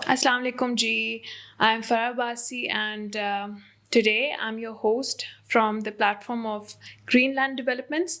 Assalamu alaikum ji. I'm Farah Basi and today I'm your host from the platform of Greenland Developments.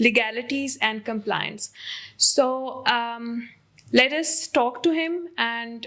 legalities and compliance. So let us talk to him and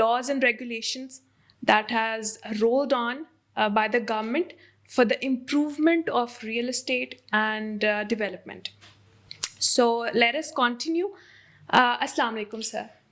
laws and regulations that has rolled on by the government for the improvement of real estate and development. So let us continue. Assalamu alaikum sir.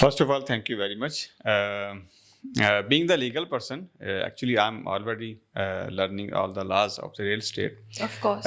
First of all, thank you very much. Being the legal person, actually I'm already learning all the laws of the real estate. Of course.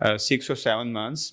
6 or 7 months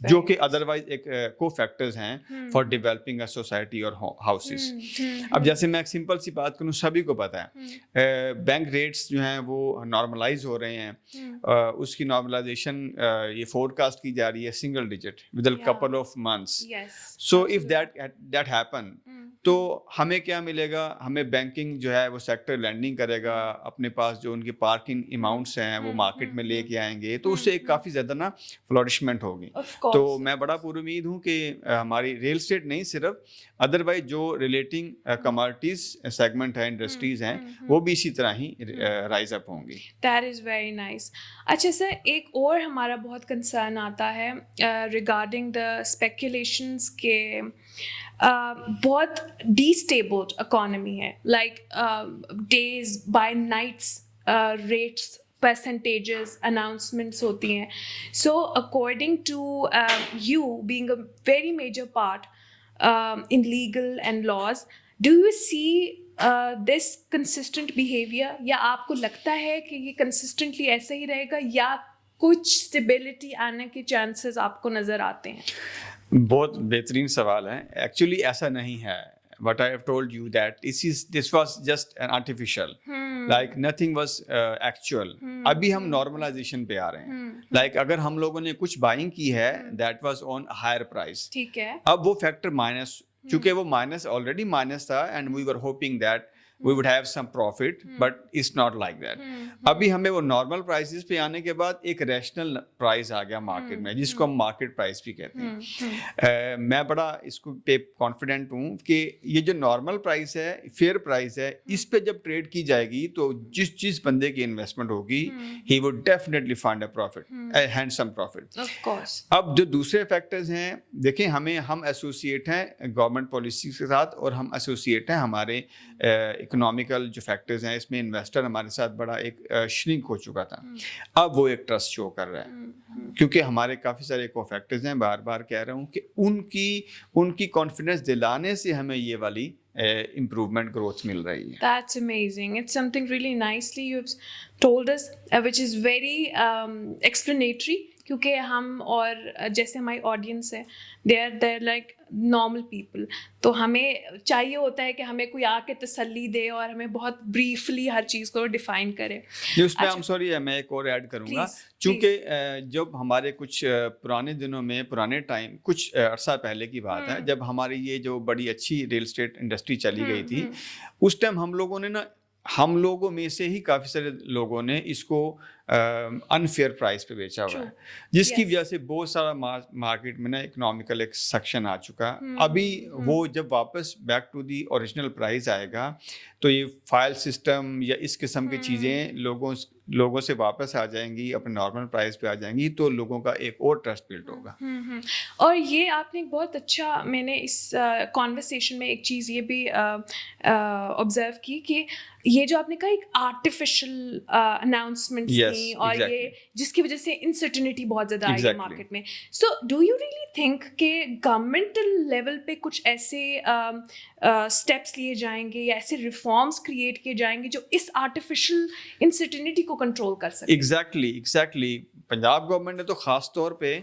جو کہ otherwise ایک کو factors ہیں for developing a society اور houses. اب جیسے میں ایک سمپل سی بات کروں, سبھی کو پتہ ہے بینک ریٹس جو ہیں وہ نارملائز ہو رہے ہیں. اس کی نارملائزیشن یہ فور کاسٹ کی جا رہی ہے single digit with a couple of months. So if that happen تو ہمیں کیا ملے گا, ہمیں بینکنگ جو ہے وہ سیکٹر لینڈنگ کرے گا, اپنے پاس جو ان کے پارکنگ اماؤنٹس ہیں وہ مارکیٹ میں لے کے آئیں گے, تو اس سے ایک کافی زیادہ نا فلورشمنٹ ہوگی. تو میں بڑا پر امید ہوں کہ ہماری ریل اسٹیٹ نہیں صرف, ادروائز جو ریلیٹنگ کموڈٹیز سیگمنٹ ہے, انڈسٹریز ہیں, وہ بھی اسی طرح ہی رائز اپ ہوں گی. That is very nice. اچھا سر, ایک اور ہمارا بہت کنسرن آتا ہے ریگارڈنگ دا اسپیکولیشنس کے بہت ڈیسٹیبلڈ اکانومی ہے, لائک ڈیز بائی نائٹس ریٹس percentages announcements ہوتی ہیں. So according to you being a very major part in legal and laws, do you see this consistent behavior, یا آپ کو لگتا ہے کہ یہ consistently ایسا ہی رہے گا, یا کچھ اسٹیبلٹی آنے کے چانسز آپ کو نظر آتے ہیں؟ بہت بہترین سوال ہے. ایکچولی ایسا نہیں ہے. What I have told you that this was just an artificial, like nothing was actual. ابھی ہم نارملائزیشن پہ آ رہے ہیں. لائک اگر ہم لوگوں نے کچھ بائنگ کی ہے that was on higher price, ٹھیک ہے, اب وہ فیکٹر مائنس, چونکہ وہ مائنس آلریڈی مائنس تھا and we were hoping that we would have some profit, but it's not like that. ابھی ہمیں وہ نارمل پرائسز پہ آنے کے بعد ایک ریشنل پرائز آ گیا مارکیٹ میں, جس کو ہم مارکیٹ پرائز بھی کہتے ہیں. میں بڑا اس کو پہ کانفیڈنٹ ہوں کہ یہ جو نارمل پرائز ہے, فیئر پرائز ہے, اس پہ جب ٹریڈ کی جائے گی تو جس بندے کی انویسٹمنٹ ہوگی he would definitely find a profit, a handsome profit. of course. اب جو دوسرے فیکٹرز ہیں, دیکھیں ہم ایسوسیٹ ہیں گورنمنٹ پالیسی کے ساتھ, اور ہم ایسوسیٹ ہیں ہمارے اکنامیکل جو فیکٹرز ہیں. اس میں انویسٹر ہمارے ساتھ بڑا ایک شرنک ہو چکا تھا, اب وہ ایک ٹرسٹ شو کر رہا ہے, کیونکہ ہمارے کافی سارے کو فیکٹرز ہیں. بار بار کہہ رہا ہوں کہ ان کی کانفیڈنس دلانے سے ہمیں یہ والی improvement growth مل رہی ہے. That's amazing. It's something really nicely you've told us, which is very explanatory, کیونکہ ہم اور جیسے ہماری آڈینس ہے they're like normal people, تو ہمیں چاہیے ہوتا ہے کہ ہمیں کوئی آ کے تسلی دے اور ہمیں بہت بریفلی ہر چیز کو ڈیفائن کرے. اس میں سوری میں ایک اور ایڈ کروں گا, چونکہ جب ہمارے کچھ پرانے دنوں میں, پرانے ٹائم, کچھ عرصہ پہلے کی بات ہے, جب ہماری یہ جو بڑی اچھی ریل اسٹیٹ انڈسٹری چلی گئی تھی, اس ٹائم ہم لوگوں میں سے ہی کافی سارے لوگوں نے اس کو انفیئر پرائز پہ بیچا ہوا ہے, جس کی وجہ سے بہت سارا مارکیٹ میں نا اکنامیکل ایک سیکشن آ چکا. ابھی وہ جب واپس back to the original price آئے گا تو یہ فائل سسٹم یا اس قسم کی چیزیں لوگوں سے واپس آ جائیں گی, اپنے نارمل پرائز پہ آ جائیں گی, تو لوگوں کا ایک اور ٹرسٹ بلڈ ہوگا. اور یہ آپ نے بہت اچھا, میں نے اس کانورسیشن میں ایک چیز یہ بھی آبزرو کی کہ یہ جو آپ نے کہا ایک آرٹیفیشل اناؤنسمنٹس تھیں, اور یہ جس کی وجہ سے انسرٹینٹی بہت زیادہ آئی ہے مارکیٹ میں. So do you really think کہ گورنمنٹل لیول پہ کچھ ایسے اسٹیپس لیے جائیں گے یا ایسے ریفارمس کریٹ کیے جائیں گے جو اس آرٹیفیشل انسرٹینٹی کو کنٹرول کر سکیں؟ ایگزیکٹلی پنجاب گورنمنٹ نے تو خاص طور پہ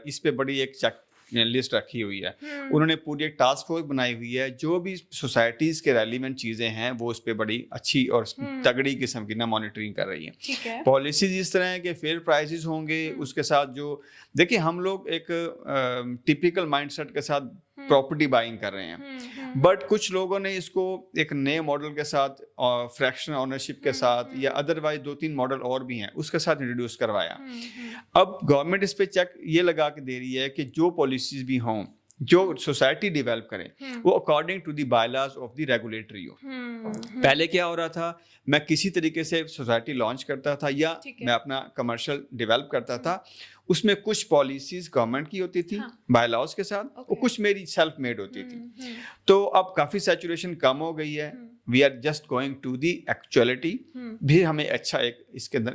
اس پہ بڑی ایک لسٹ رکھی ہوئی ہے. انہوں نے پوری ایک ٹاسک فورس بنائی ہوئی ہے, جو بھی سوسائٹیز کے ریلیونٹ چیزیں ہیں وہ اس پہ بڑی اچھی اور تگڑی قسم کی نا مانیٹرنگ کر رہی ہیں. پالیسیز اس طرح ہے کہ فیئر پرائسز ہوں گے, اس کے ساتھ جو دیکھیں ہم لوگ ایک ٹپیکل مائنڈ سیٹ کے ساتھ پراپرٹی بائنگ کر رہے ہیں, بٹ کچھ لوگوں نے اس کو ایک نئے ماڈل کے ساتھ, فریکشنل اونرشپ کے ساتھ, یا ادروائز 2-3 ماڈل اور بھی ہیں اس کے ساتھ انٹروڈیوس کروایا. اب گورنمنٹ اس پہ چیک یہ لگا کے دے رہی ہے کہ جو پالیسیز بھی ہوں جو سوسائٹی ڈیولپ کرے وہ according to the bylaws of the regulatory ہو. پہلے کیا ہو رہا تھا, میں کسی طریقے سے سوسائٹی لانچ کرتا تھا یا میں اپنا کمرشل ڈیولپ کرتا تھا, اس میں کچھ پالیسیز گورنمنٹ کی ہوتی تھی بائی لاز کے ساتھ, اور کچھ میری سیلف میڈ ہوتی تھی. تو اب کافی سیچوریشن کم ہو گئی ہے, we are just going to the actuality. بھی ہمیں اچھا ایک اس کے اندر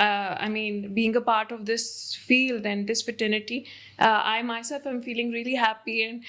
I mean, being a part of this field and this fraternity, I myself am feeling really happy and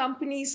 companies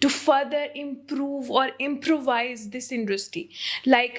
to further improve or improvise this industry. Like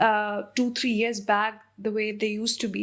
2-3 years back the way they used to be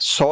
100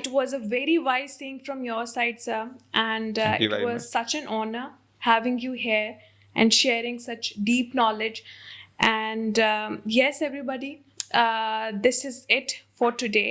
It was a very wise thing from your side, sir, and it was such an honor having you here and sharing such deep knowledge. And yes, everybody, this is it for today.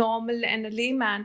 normal and a layman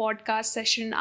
podcast session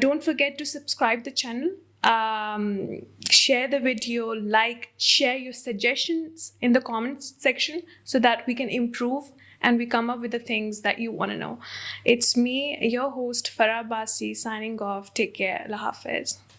Don't forget to subscribe the channel. Share the video, like, share your suggestions in the comments section so that we can improve and we come up with the things that you want to know. It's me, your host, Farah Basi, signing off. Take care. Allah Hafiz.